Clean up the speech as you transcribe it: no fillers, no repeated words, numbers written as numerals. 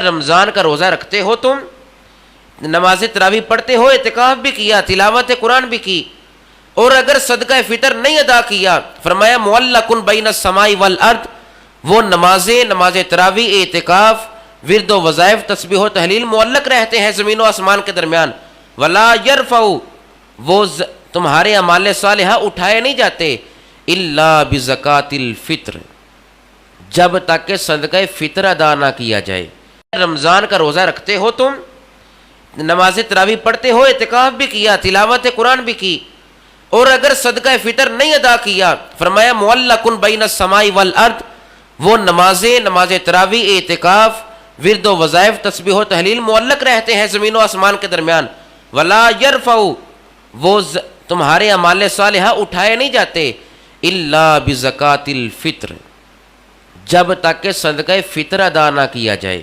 رمضان کا روزہ رکھتے ہو تم، نماز تراویح پڑھتے ہو، اعتکاف بھی کیا، تلاوت قرآن بھی کی، اور اگر صدقہ فطر نہیں ادا کیا، فرمایا معلق بین السماء والارض، وہ نمازیں، نماز تراویح، اعتکاف، ورد و وظائف، تسبیح و تحلیل معلق رہتے ہیں زمین و آسمان کے درمیان، ولا یرفع، وہ تمہارے اعمال صالحہ اٹھائے نہیں جاتے، الا بزکات الفطر، جب تک کہ صدقہ فطر ادا نہ کیا جائے۔ رمضان کا روزہ رکھتے ہو تم، نماز تراویح پڑھتے ہو، اعتکاف بھی کیا، تلاوت قرآن بھی کی، اور اگر صدقہ فطر نہیں ادا کیا، فرمایا معلق بین السماء والارض، وہ نمازیں، نماز تراویح، اعتکاف، ورد و وظائف، تسبیح و تحلیل معلق رہتے ہیں زمین و آسمان کے درمیان، ولا یرفع، وہ تمہارے اعمال صالحہ اٹھائے نہیں جاتے، الا بزکات الفطر، جب تک کہ صدقہ فطر ادا نہ کیا جائے۔